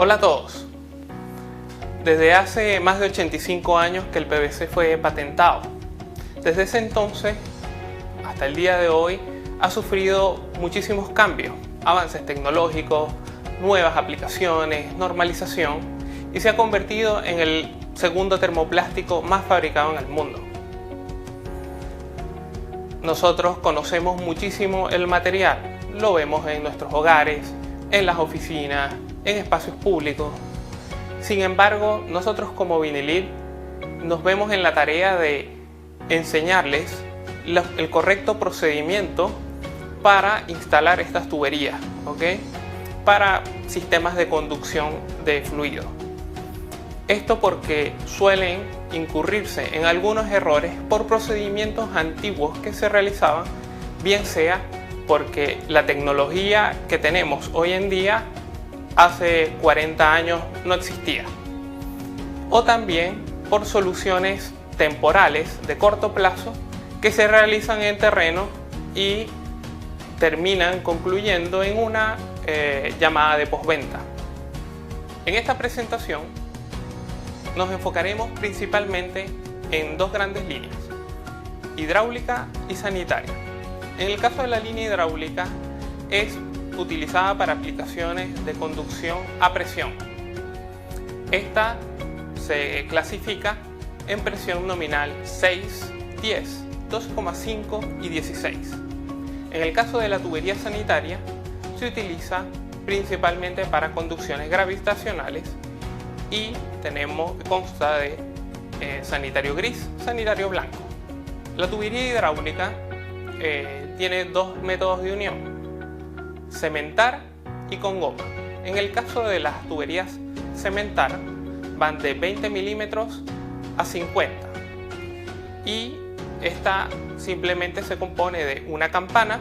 Hola a todos. Desde hace más de 85 años que el PVC fue patentado. Desde ese entonces hasta el día de hoy ha sufrido muchísimos cambios, avances tecnológicos, nuevas aplicaciones, normalización y se ha convertido en el segundo termoplástico más fabricado en el mundo. Nosotros conocemos muchísimo el material, lo vemos en nuestros hogares, en las oficinas, en espacios públicos. Sin embargo, nosotros como Vinylit nos vemos en la tarea de enseñarles el correcto procedimiento para instalar estas tuberías, ¿ok? Para sistemas de conducción de fluido. Esto porque suelen incurrirse en algunos errores por procedimientos antiguos que se realizaban, bien sea porque la tecnología que tenemos hoy en día hace 40 años no existía, o también por soluciones temporales de corto plazo que se realizan en terreno y terminan concluyendo en una llamada de postventa. En esta presentación nos enfocaremos principalmente en dos grandes líneas, hidráulica y sanitaria. En el caso de la línea hidráulica es utilizada para aplicaciones de conducción a presión. Esta se clasifica en presión nominal 6, 10, 12,5 y 16. En el caso de la tubería sanitaria se utiliza principalmente para conducciones gravitacionales y consta de sanitario gris, sanitario blanco. La tubería hidráulica tiene dos métodos de unión: cementar y con goma. En el caso de las tuberías cementar van de 20 milímetros a 50 y esta simplemente se compone de una campana,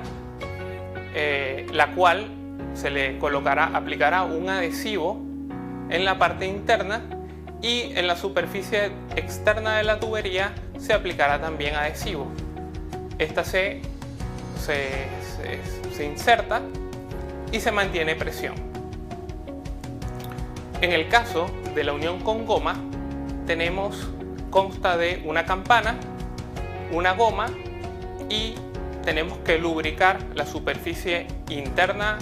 la cual se le aplicará un adhesivo en la parte interna y en la superficie externa de la tubería se aplicará también adhesivo. Esta se inserta y se mantiene presión. En el caso de la unión con goma consta de una campana, una goma y tenemos que lubricar la superficie interna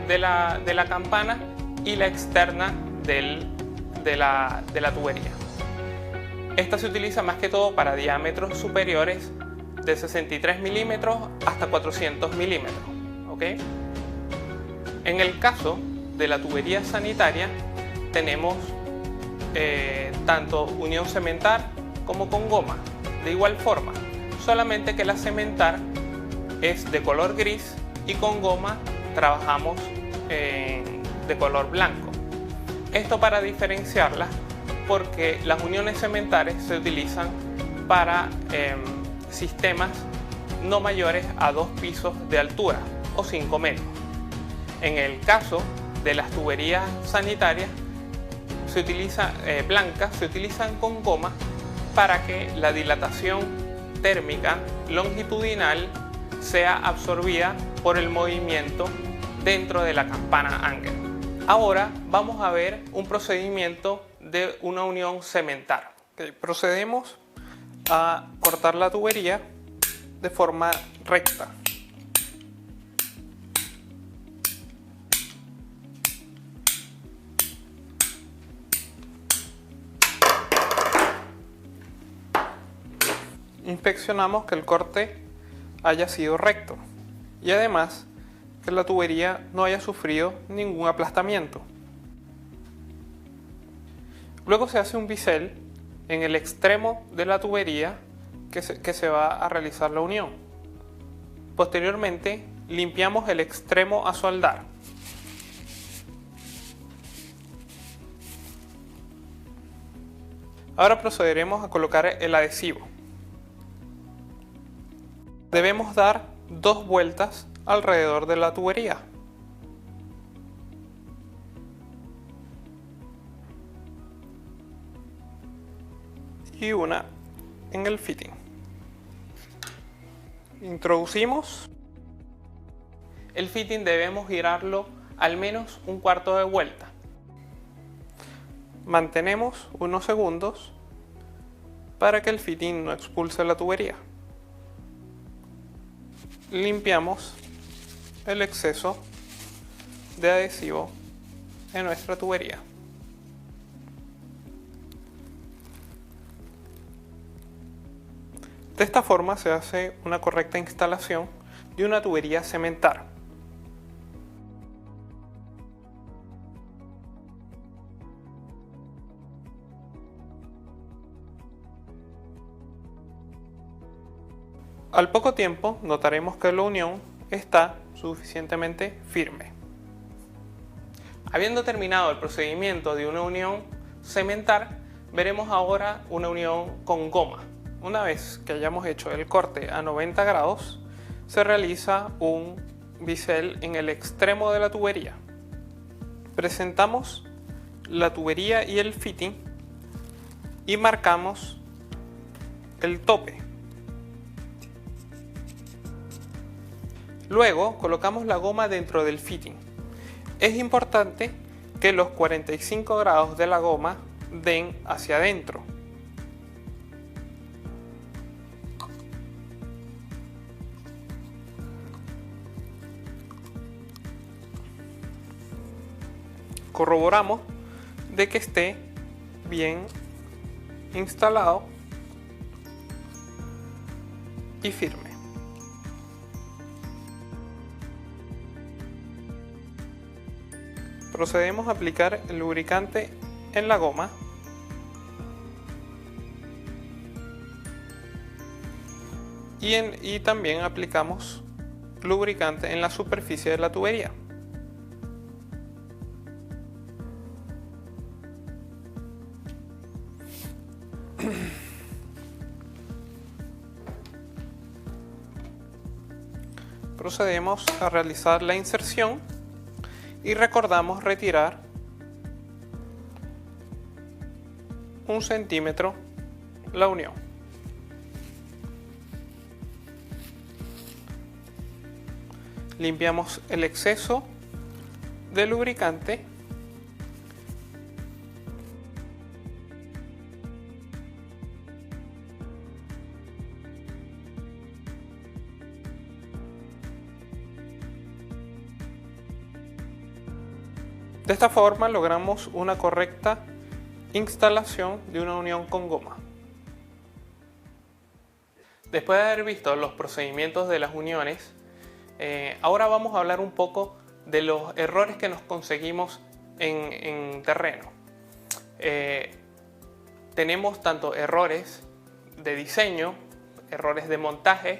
de la campana y la externa de la tubería. Esta se utiliza más que todo para diámetros superiores de 63 milímetros hasta 400 milímetros, ¿ok? En el caso de la tubería sanitaria tenemos tanto unión cementar como con goma, de igual forma, solamente que la cementar es de color gris y con goma trabajamos de color blanco. Esto para diferenciarlas, porque las uniones cementares se utilizan para sistemas no mayores a 2 pisos de altura o 5 metros. En el caso de las tuberías sanitarias blancas se utilizan con goma para que la dilatación térmica longitudinal sea absorbida por el movimiento dentro de la campana Anger. Ahora vamos a ver un procedimiento de una unión cementar. Procedemos a cortar la tubería de forma recta. Inspeccionamos que el corte haya sido recto y además que la tubería no haya sufrido ningún aplastamiento. Luego se hace un bisel en el extremo de la tubería que se va a realizar la unión. Posteriormente limpiamos el extremo a soldar. Ahora procederemos a colocar el adhesivo. Debemos dar 2 vueltas alrededor de la tubería. Y una en el fitting. Introducimos. El fitting debemos girarlo al menos un cuarto de vuelta. Mantenemos unos segundos para que el fitting no expulse la tubería. Limpiamos el exceso de adhesivo en nuestra tubería. De esta forma se hace una correcta instalación de una tubería cementar. Al poco tiempo notaremos que la unión está suficientemente firme. Habiendo terminado el procedimiento de una unión cementar, veremos ahora una unión con goma. Una vez que hayamos hecho el corte a 90 grados, se realiza un bisel en el extremo de la tubería. Presentamos la tubería y el fitting y marcamos el tope. Luego colocamos la goma dentro del fitting. Es importante que los 45 grados de la goma den hacia adentro. Corroboramos de que esté bien instalado y firme. Procedemos a aplicar el lubricante en la goma y también aplicamos lubricante en la superficie de la tubería. Procedemos a realizar la inserción y recordamos retirar 1 centímetro la unión. Limpiamos el exceso de lubricante De esta forma logramos una correcta instalación de una unión con goma. Después de haber visto los procedimientos de las uniones, ahora vamos a hablar un poco de los errores que nos conseguimos en terreno. Tenemos tanto errores de diseño, errores de montaje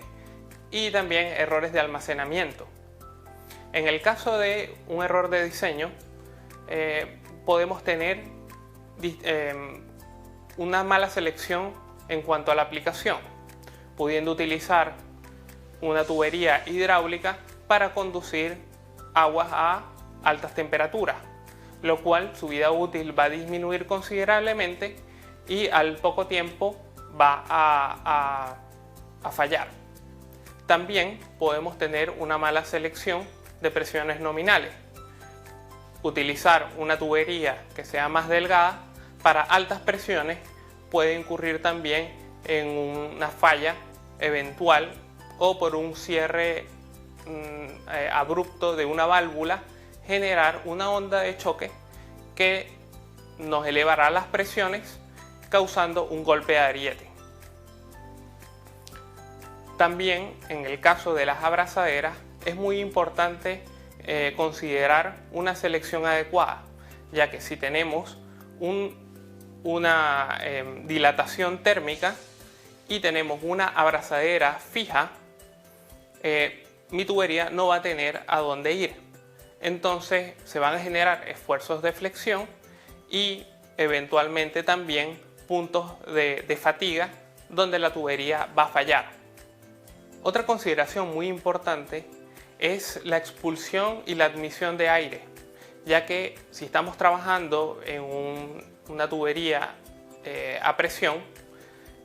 y también errores de almacenamiento. En el caso de un error de diseño, podemos tener una mala selección en cuanto a la aplicación, pudiendo utilizar una tubería hidráulica para conducir aguas a altas temperaturas, lo cual su vida útil va a disminuir considerablemente y al poco tiempo va a fallar. También podemos tener una mala selección de presiones nominales. Utilizar una tubería que sea más delgada para altas presiones puede incurrir también en una falla eventual o por un cierre abrupto de una válvula generar una onda de choque que nos elevará las presiones causando un golpe de ariete. También en el caso de las abrazaderas es muy importante considerar una selección adecuada, ya que si tenemos una dilatación térmica y tenemos una abrazadera fija, mi tubería no va a tener a dónde ir. Entonces se van a generar esfuerzos de flexión y eventualmente también puntos de fatiga donde la tubería va a fallar. Otra consideración muy importante es la expulsión y la admisión de aire, ya que si estamos trabajando en una tubería a presión,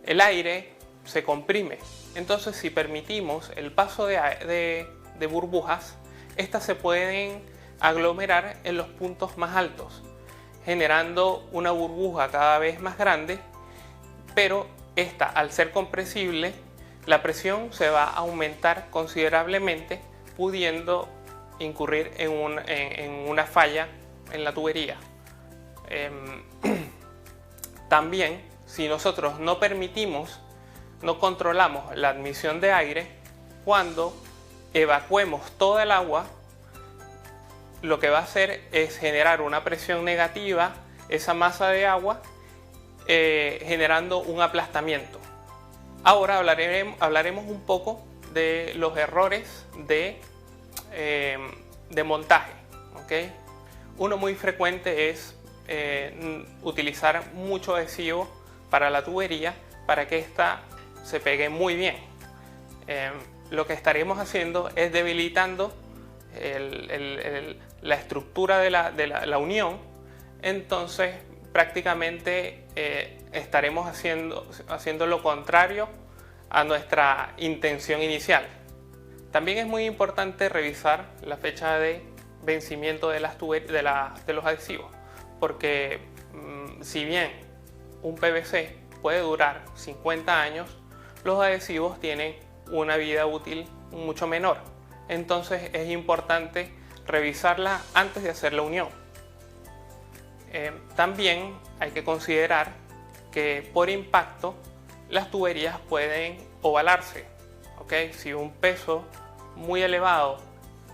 el aire se comprime. Entonces, si permitimos el paso de burbujas, estas se pueden aglomerar en los puntos más altos. generando una burbuja cada vez más grande, pero esta, al ser compresible, la presión se va a aumentar considerablemente, pudiendo incurrir en una falla en la tubería. También, si nosotros no controlamos la admisión de aire, cuando evacuemos toda el agua, lo que va a hacer es generar una presión negativa, esa masa de agua, generando un aplastamiento. Ahora hablaremos un poco de los errores de montaje, ¿okay? Uno muy frecuente es utilizar mucho adhesivo para la tubería para que ésta se pegue muy bien. Lo que estaremos haciendo es debilitando la estructura de la unión. Entonces prácticamente estaremos haciendo lo contrario a nuestra intención inicial. También es muy importante revisar la fecha de vencimiento de los adhesivos, porque si bien un PVC puede durar 50 años, los adhesivos tienen una vida útil mucho menor. Entonces es importante revisarla antes de hacer la unión. También hay que considerar que por impacto las tuberías pueden ovalarse, ¿okay? Si un peso muy elevado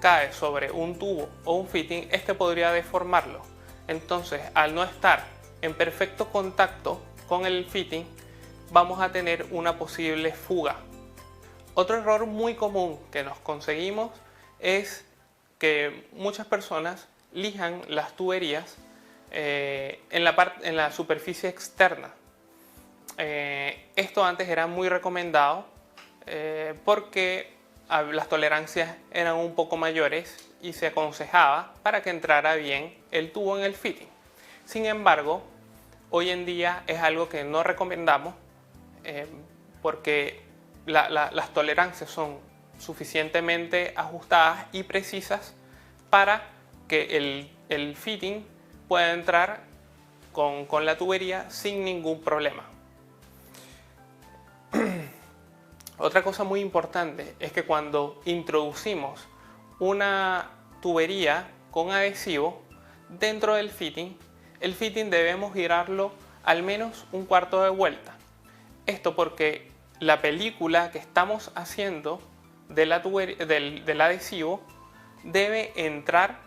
cae sobre un tubo o un fitting, este podría deformarlo. Entonces, al no estar en perfecto contacto con el fitting, vamos a tener una posible fuga. Otro error muy común que nos conseguimos es que muchas personas lijan las tuberías en la superficie externa. Esto antes era muy recomendado porque las tolerancias eran un poco mayores y se aconsejaba para que entrara bien el tubo en el fitting. Sin embargo, hoy en día es algo que no recomendamos porque las tolerancias son suficientemente ajustadas y precisas para que el fitting pueda entrar con la tubería sin ningún problema. Otra cosa muy importante es que cuando introducimos una tubería con adhesivo dentro del fitting, el fitting debemos girarlo al menos un cuarto de vuelta. Esto porque la película que estamos haciendo del adhesivo debe entrar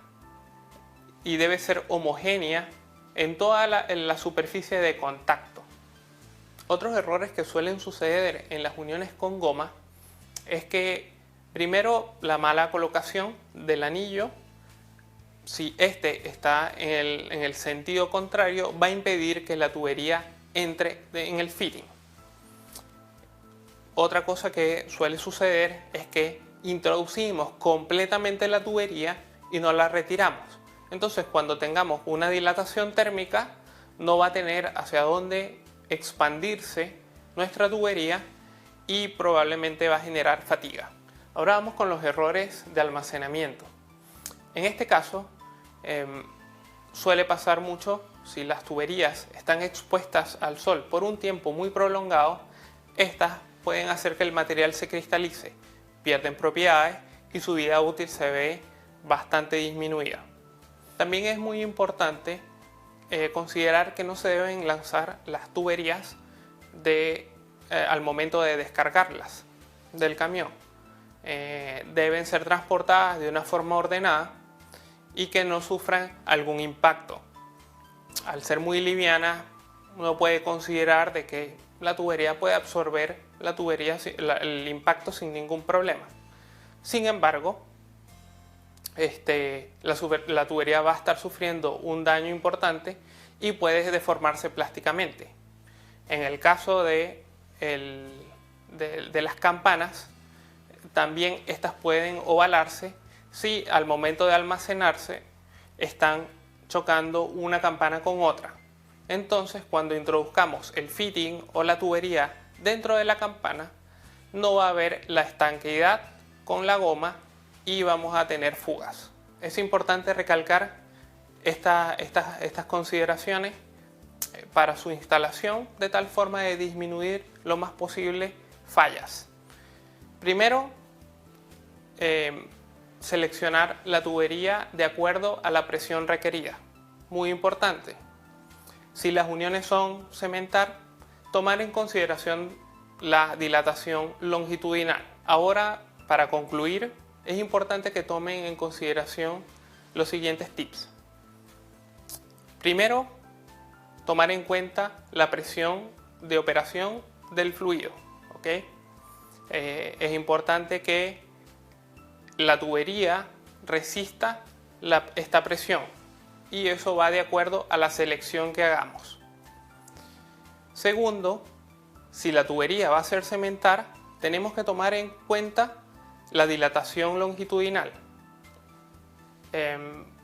y debe ser homogénea en toda la superficie de contacto. Otros errores que suelen suceder en las uniones con goma es que primero la mala colocación del anillo, si este está en el sentido contrario, va a impedir que la tubería entre en el fitting. Otra cosa que suele suceder es que introducimos completamente la tubería y no la retiramos. Entonces, cuando tengamos una dilatación térmica, no va a tener hacia dónde expandirse nuestra tubería y probablemente va a generar fatiga. Ahora vamos con los errores de almacenamiento. En este caso, suele pasar mucho si las tuberías están expuestas al sol por un tiempo muy prolongado. Estas pueden hacer que el material se cristalice, pierden propiedades y su vida útil se ve bastante disminuida. También es muy importante considerar que no se deben lanzar las tuberías al momento de descargarlas del camión. Deben ser transportadas de una forma ordenada y que no sufran algún impacto. Al ser muy livianas, uno puede considerar de que la tubería puede absorber el impacto sin ningún problema. Sin embargo, la tubería va a estar sufriendo un daño importante y puede deformarse plásticamente. En el caso de las campanas, también estas pueden ovalarse si al momento de almacenarse están chocando una campana con otra. Entonces, cuando introduzcamos el fitting o la tubería dentro de la campana, no va a haber la estanqueidad con la goma y vamos a tener fugas. Es importante recalcar estas consideraciones para su instalación de tal forma de disminuir lo más posible fallas. Primero, seleccionar la tubería de acuerdo a la presión requerida. Muy importante. Si las uniones son cementar, tomar en consideración la dilatación longitudinal. Ahora, para concluir, es importante que tomen en consideración los siguientes tips. Primero, tomar en cuenta la presión de operación del fluido. ¿Okay? Es importante que la tubería resista esta presión y eso va de acuerdo a la selección que hagamos. Segundo, si la tubería va a ser cementar, tenemos que tomar en cuenta la dilatación longitudinal.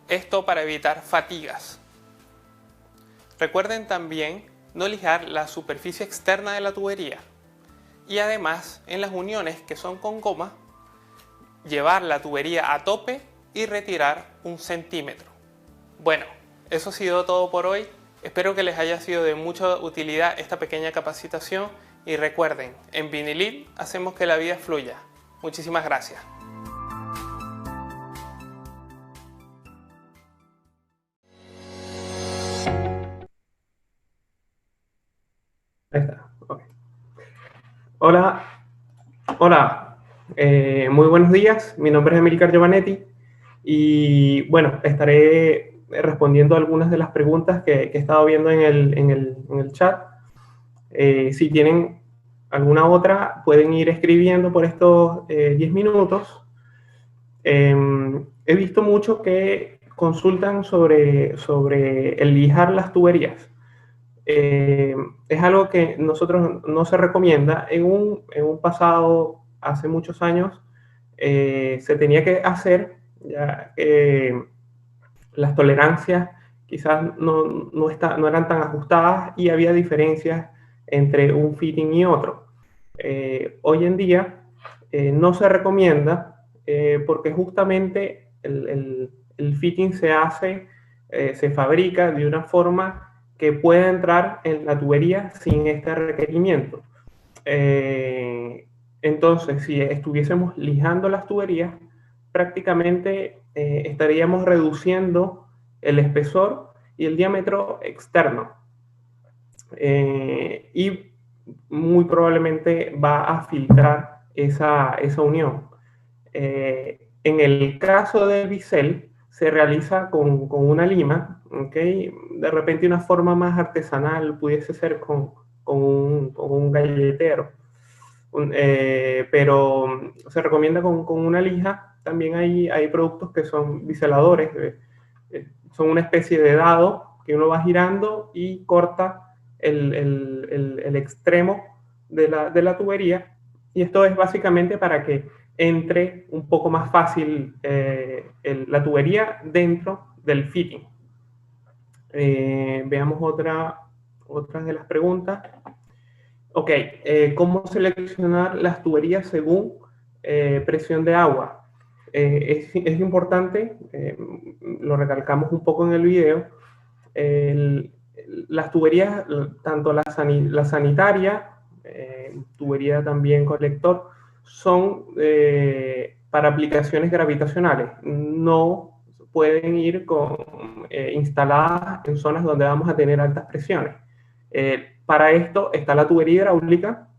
Esto para evitar fatigas. Recuerden también no lijar la superficie externa de la tubería y además en las uniones que son con goma, llevar la tubería a tope y retirar 1 centímetro. Bueno, eso ha sido todo por hoy. Espero que les haya sido de mucha utilidad esta pequeña capacitación y recuerden, en Vinylead hacemos que la vida fluya. Muchísimas gracias. Ahí está. Okay. Hola, muy buenos días. Mi nombre es Emilcar Giovanetti y bueno, estaré respondiendo algunas de las preguntas que he estado viendo en el chat. Si tienen alguna otra, pueden ir escribiendo por estos 10 minutos. He visto mucho que consultan sobre el lijar las tuberías. Es algo que nosotros no se recomienda. En un pasado, hace muchos años, se tenía que hacer, ya las tolerancias quizás no eran tan ajustadas y había diferencias entre un fitting y otro. Hoy en día no se recomienda porque justamente el fitting se fabrica de una forma que pueda entrar en la tubería sin este requerimiento. Entonces, si estuviésemos lijando las tuberías, prácticamente estaríamos reduciendo el espesor y el diámetro externo. Y muy probablemente va a filtrar esa unión. En el caso del bisel, se realiza con una lima, ¿okay? De repente una forma más artesanal pudiese ser con un galletero, pero se recomienda con una lija. También hay productos que son biseladores, son una especie de dado que uno va girando y corta el extremo de la tubería, y esto es básicamente para que entre un poco más fácil la tubería dentro del fitting. Veamos otras de las preguntas. Ok, ¿cómo seleccionar las tuberías según presión de agua? Es importante, lo recalcamos un poco en el video, las tuberías, tanto la sanitaria, tubería también colector, son para aplicaciones gravitacionales. No pueden ir instaladas en zonas donde vamos a tener altas presiones. Para esto está la tubería hidráulica,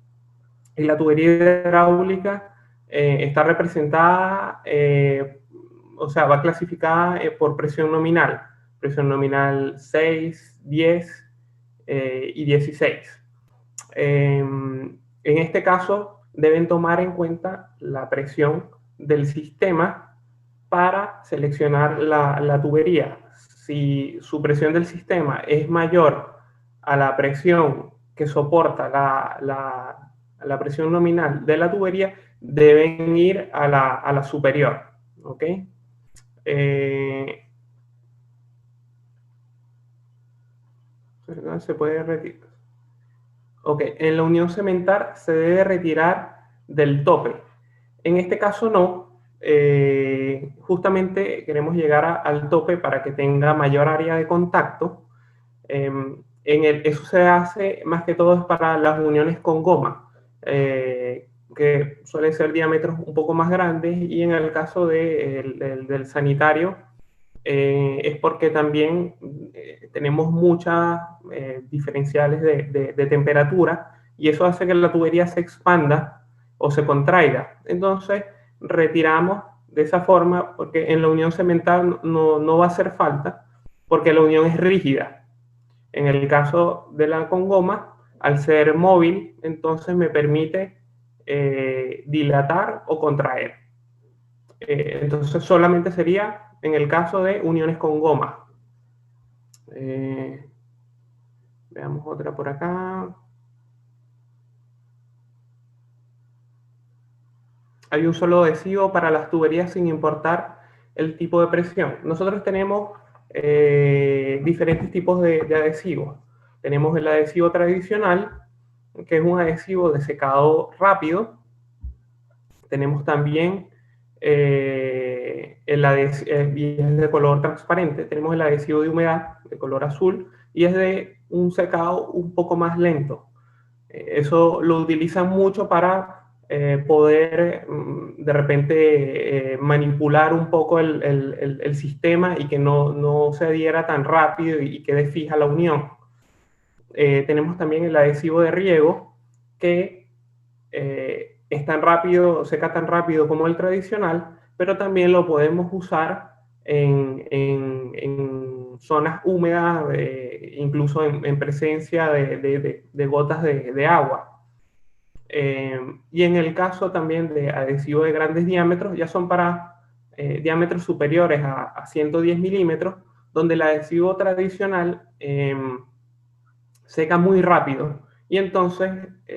y la tubería hidráulica está representada, o sea, va clasificada por presión nominal 6, 10 y 16. En este caso, deben tomar en cuenta la presión del sistema para seleccionar la tubería. Si su presión del sistema es mayor a la presión que soporta la presión nominal de la tubería, deben ir a la superior. ¿Ok? Se puede retirar. Ok, en la unión cementar se debe retirar del tope. En este caso no, justamente queremos llegar al tope para que tenga mayor área de contacto. Eso se hace más que todo es para las uniones con goma, que suelen ser diámetros un poco más grandes, y en el caso del sanitario, es porque también tenemos muchas diferenciales de temperatura, y eso hace que la tubería se expanda o se contraiga. Entonces, retiramos de esa forma, porque en la unión cemental no va a hacer falta, porque la unión es rígida. En el caso de la con goma, al ser móvil, entonces me permite dilatar o contraer. Entonces solamente sería en el caso de uniones con goma. Veamos otra por acá. Hay un solo adhesivo para las tuberías sin importar el tipo de presión. Nosotros tenemos diferentes tipos de adhesivos. Tenemos el adhesivo tradicional, que es un adhesivo de secado rápido. Tenemos también el adhesivo, y es de color transparente. Tenemos el adhesivo de humedad de color azul, y es de un secado un poco más lento. Eso lo utilizan mucho para poder de repente manipular un poco el sistema, y que no se adhiera tan rápido y quede fija la unión. Tenemos también el adhesivo de riego, que es tan rápido, seca tan rápido como el tradicional, pero también lo podemos usar en zonas húmedas, incluso en presencia de gotas de agua. Y en el caso también de adhesivos de grandes diámetros, ya son para diámetros superiores a 110 milímetros, donde el adhesivo tradicional seca muy rápido, y entonces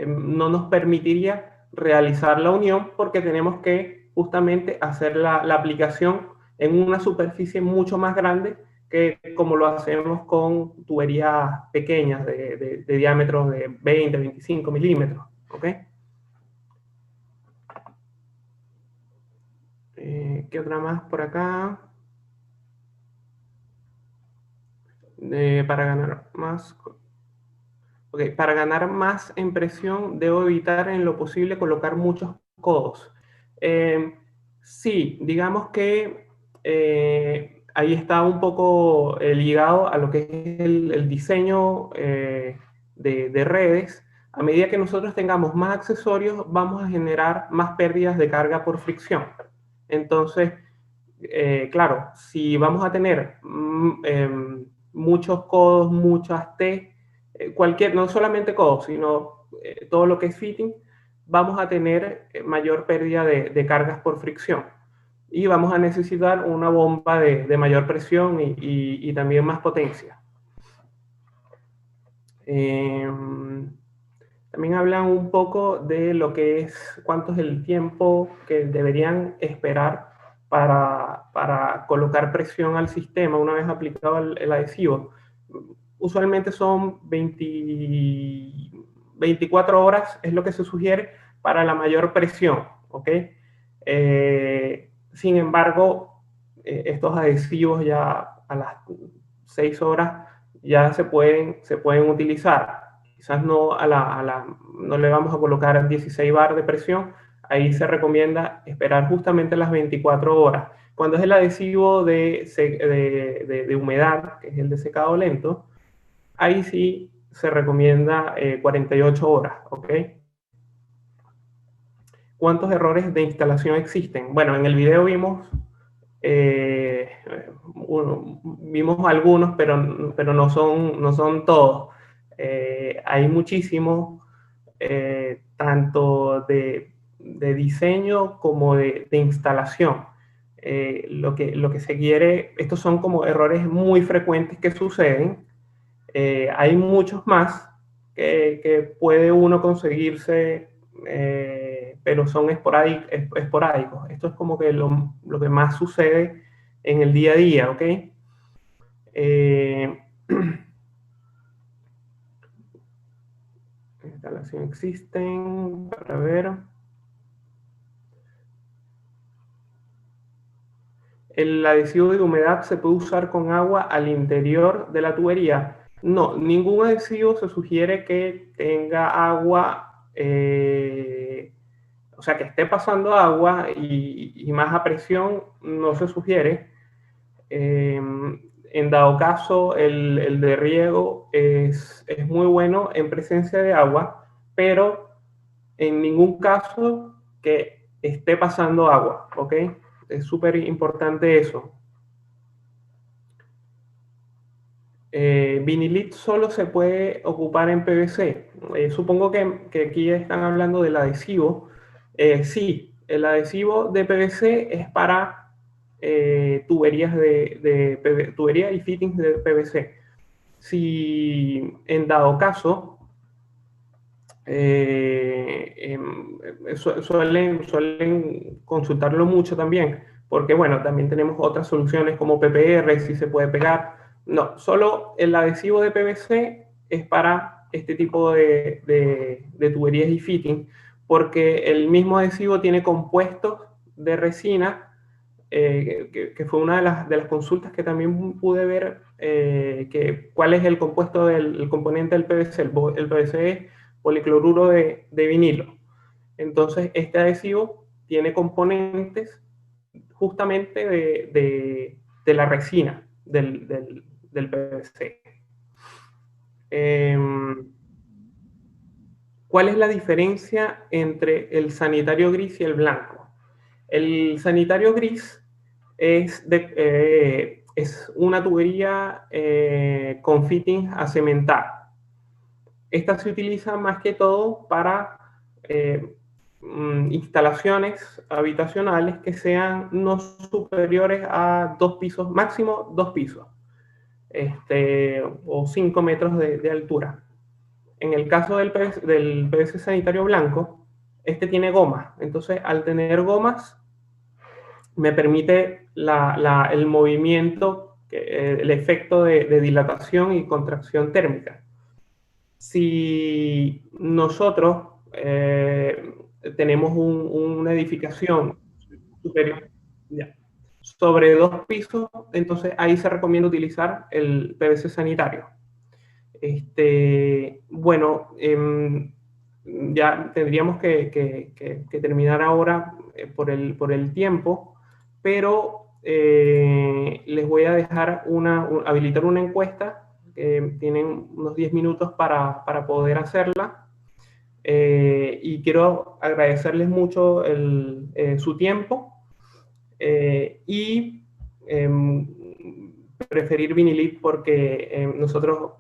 no nos permitiría realizar la unión, porque tenemos que justamente hacer la aplicación en una superficie mucho más grande que como lo hacemos con tuberías pequeñas de diámetros de 20, 25 milímetros. ¿Ok? ¿Qué otra más por acá? Para ganar más... Okay, para ganar más en presión, debo evitar en lo posible colocar muchos codos. Sí, digamos que ahí está un poco ligado a lo que es el diseño de redes. A medida que nosotros tengamos más accesorios, vamos a generar más pérdidas de carga por fricción. Entonces, claro, si vamos a tener muchos codos, muchas T, no solamente codos, sino todo lo que es fitting, vamos a tener mayor pérdida de cargas por fricción. Y vamos a necesitar una bomba de mayor presión y también más potencia. También hablan un poco de lo que es cuánto es el tiempo que deberían esperar para colocar presión al sistema una vez aplicado el adhesivo. Usualmente son 24 horas, es lo que se sugiere para la mayor presión. ¿Ok? Sin embargo, estos adhesivos ya a las 6 horas ya se pueden utilizar. Quizás no le vamos a colocar 16 bar de presión. Ahí se recomienda esperar justamente las 24 horas. Cuando es el adhesivo de humedad, que es el de secado lento, ahí sí se recomienda 48 horas. ¿Ok? ¿Cuántos errores de instalación existen? Bueno, en el video vimos algunos, pero no son todos. Hay muchísimos, tanto de diseño como de instalación. Lo que se quiere, estos son como errores muy frecuentes que suceden. Hay muchos más que puede uno conseguirse, pero son esporádicos. Esto es como que lo que más sucede en el día a día. ¿Ok? Instalación existen, para ver. ¿El adhesivo de humedad se puede usar con agua al interior de la tubería? No, ningún adhesivo se sugiere que tenga agua, o sea, que esté pasando agua y más a presión no se sugiere. En dado caso, el de riego es muy bueno en presencia de agua, pero en ningún caso que esté pasando agua, ¿ok? Es súper importante eso. Vinilit solo se puede ocupar en PVC. Supongo que aquí están hablando del adhesivo. Sí, el adhesivo de PVC es para tuberías tuberías y fittings de PVC. Si en dado caso suelen consultarlo mucho también, porque bueno, también tenemos otras soluciones como PPR, si se puede pegar. No, solo el adhesivo de PVC es para este tipo de tuberías y fitting, porque el mismo adhesivo tiene compuestos de resina, que fue una de las consultas que también pude ver, cuál es el compuesto el componente del PVC. El PVC es policloruro de vinilo. Entonces, este adhesivo tiene componentes justamente de la resina del PVC. ¿Cuál es la diferencia entre el sanitario gris y el blanco? El sanitario gris es una tubería con fitting a cementar. Esta se utiliza más que todo para instalaciones habitacionales que sean no superiores a 2 pisos, máximo 2 pisos, o 5 metros de altura. En el caso del PVC sanitario blanco, este tiene gomas. Entonces, al tener gomas, me permite el movimiento, el efecto de dilatación y contracción térmica. Si nosotros tenemos una edificación superior, ya, sobre 2 pisos, entonces ahí se recomienda utilizar el PVC sanitario. Bueno, ya tendríamos que terminar ahora por el tiempo, pero les voy a dejar habilitar una encuesta. Tienen unos 10 minutos para poder hacerla. Y quiero agradecerles mucho su tiempo y preferir Vinilit porque nosotros,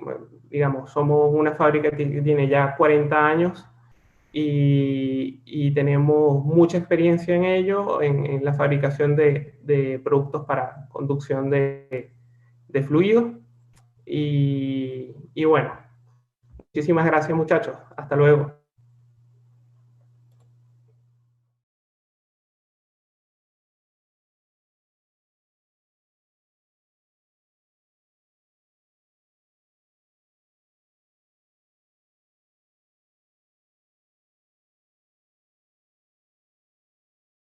digamos, somos una fábrica que tiene ya 40 años y tenemos mucha experiencia en ello, en la fabricación de productos para conducción de fluidos. Y bueno, muchísimas gracias, muchachos. Hasta luego.